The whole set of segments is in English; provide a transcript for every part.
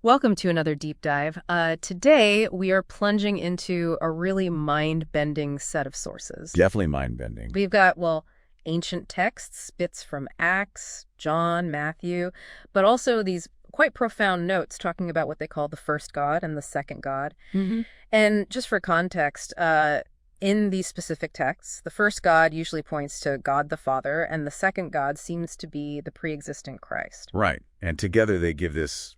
Welcome to another deep dive. Today, we are plunging into a really mind-bending set of sources. Definitely mind-bending. We've got, ancient texts, bits from Acts, John, Matthew, but also these quite profound notes talking about what they call the first God and the second God. Mm-hmm. And just for context, in these specific texts, the first God usually points to God the Father, and the second God seems to be the pre-existent Christ. Right. And together they give this,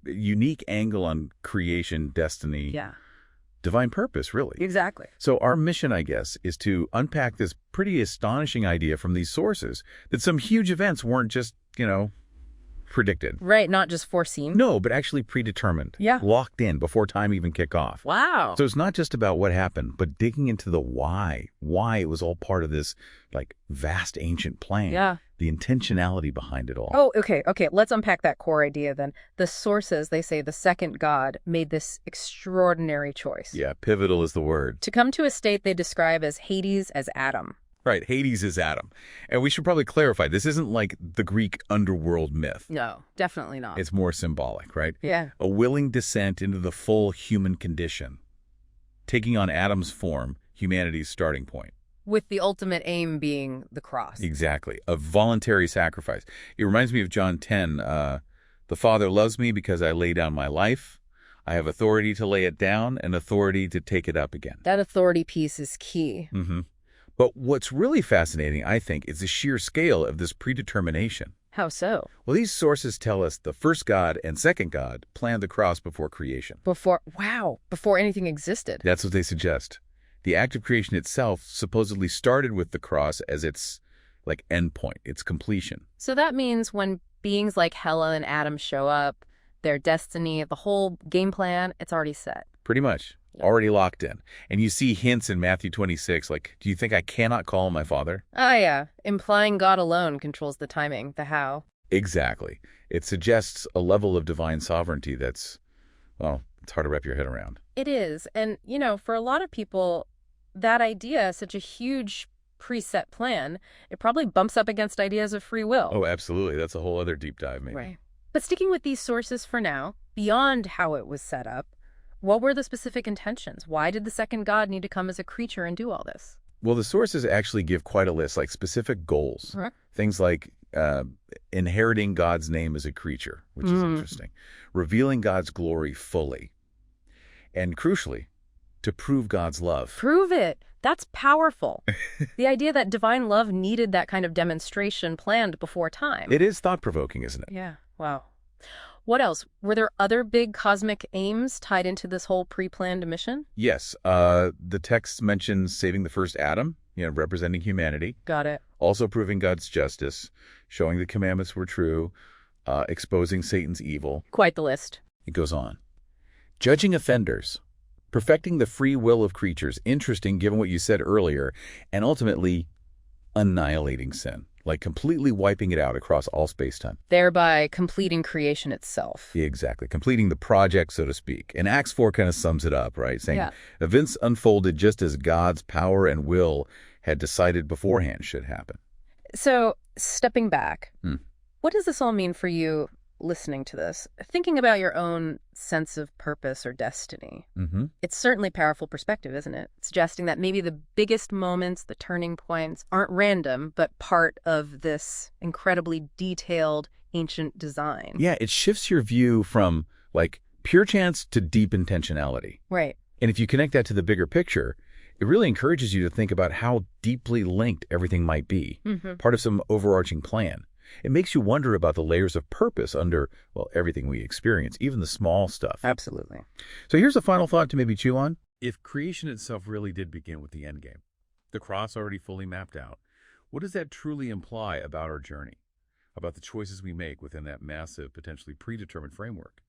unique angle on creation, destiny, Yeah, divine purpose, really. exactly. So our mission, I guess, is to unpack this pretty astonishing idea from these sources that some huge events weren't just, predicted. Right, not just foreseen. No, but actually predetermined. Yeah. Locked in before time even kicked off. Wow. So it's not just about what happened, but digging into the why it was all part of this, vast ancient plan. Yeah. The intentionality behind it all. Oh, okay. Let's unpack that core idea then. The sources, they say the second God made this extraordinary choice. Yeah, pivotal is the word. To come to a state they describe as Hades as Adam. Right, Hades is Adam. And we should probably clarify, this isn't like the Greek underworld myth. No, definitely not. It's more symbolic, right? Yeah. A willing descent into the full human condition, taking on Adam's form, humanity's starting point. With the ultimate aim being the cross. Exactly, a voluntary sacrifice. It reminds me of John 10, the Father loves me because I lay down my life. I have authority to lay it down and authority to take it up again. That authority piece is key. Mm-hmm. But what's really fascinating, I think, is the sheer scale of this predetermination. How so? Well, these sources tell us the first God and second God planned the cross before creation. Before anything existed. That's what they suggest. The act of creation itself supposedly started with the cross as its, endpoint, its completion. So that means when beings like Hela and Adam show up, their destiny, the whole game plan, it's already set. Pretty much. Already locked in. And you see hints in Matthew 26, do you think I cannot call my Father? Ah, yeah. Implying God alone controls the timing, the how. Exactly. It suggests a level of divine sovereignty that's, it's hard to wrap your head around. It is. And, for a lot of people, that idea, such a huge preset plan, it probably bumps up against ideas of free will. Oh, absolutely. That's a whole other deep dive, maybe. Right. But sticking with these sources for now, beyond how it was set up, what were the specific intentions? Why did the second God need to come as a creature and do all this? Well, the sources actually give quite a list, specific goals. Huh? Things like inheriting God's name as a creature, which is interesting. Revealing God's glory fully. And crucially, to prove God's love. Prove it. That's powerful. The idea that divine love needed that kind of demonstration planned before time. It is thought-provoking, isn't it? Yeah. Wow. What else? Were there other big cosmic aims tied into this whole pre-planned mission? Yes. The text mentions saving the first Adam, representing humanity. Got it. Also proving God's justice, showing the commandments were true, exposing Satan's evil. Quite the list. It goes on. Judging offenders, perfecting the free will of creatures, interesting given what you said earlier, and ultimately annihilating sin. Completely wiping it out across all space-time. Thereby completing creation itself. Exactly. Completing the project, so to speak. And Acts 4 kind of sums it up, right? Saying events unfolded just as God's power and will had decided beforehand should happen. So, stepping back, what does this all mean for you listening to this? Thinking about your own sense of purpose or destiny. It's certainly powerful perspective, isn't it? Suggesting that maybe the biggest moments, the turning points, aren't random, but part of this incredibly detailed ancient design. Yeah, it shifts your view from, pure chance to deep intentionality. Right. And if you connect that to the bigger picture, it really encourages you to think about how deeply linked everything might be, part of some overarching plan. It makes you wonder about the layers of purpose under, everything we experience, even the small stuff. Absolutely. So here's a final thought to maybe chew on. If creation itself really did begin with the end game, the cross already fully mapped out, what does that truly imply about our journey, about the choices we make within that massive, potentially predetermined framework?